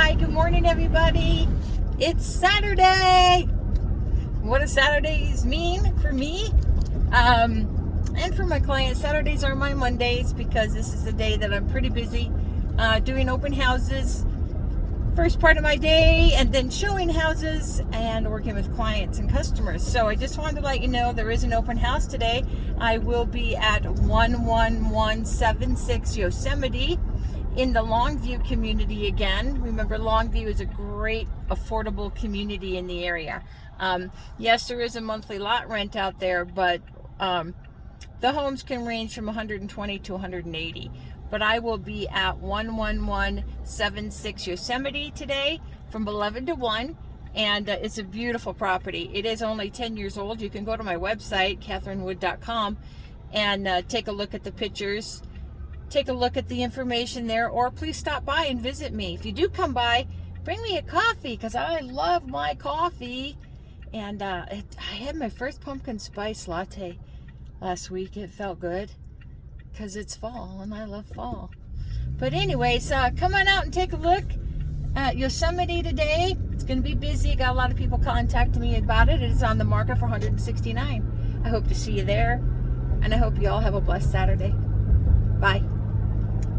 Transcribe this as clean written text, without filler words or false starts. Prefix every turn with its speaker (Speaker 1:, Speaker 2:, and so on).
Speaker 1: Hi, good morning, everybody. It's Saturday. What do Saturdays mean for me? And for my clients, Saturdays are my Mondays because this is the day that I'm pretty busy doing open houses. First part of my day, and then showing houses and working with clients and customers. So I just wanted to let you know there is an open house today. I will be at 11176 Yosemite in the Longview community again. Remember, Longview is a great affordable community in the area. Yes, there is a monthly lot rent out there, but the homes can range from 120 to 180. But I will be at 11176 Yosemite today from 11 to 1. And it's a beautiful property. It is only 10 years old. You can go to my website, catherinewood.com, and take a look at the pictures, take a look at the information there, or please stop by and visit me. If you do come by, bring me a coffee because I love my coffee. And I had my first pumpkin spice latte last week. It felt good because it's fall and I love fall. But anyways, come on out and take a look at Yosemite today. It's going to be busy. Got a lot of people contacting me about it. It is on the market for $169. I hope to see you there, and I hope you all have a blessed Saturday. Bye.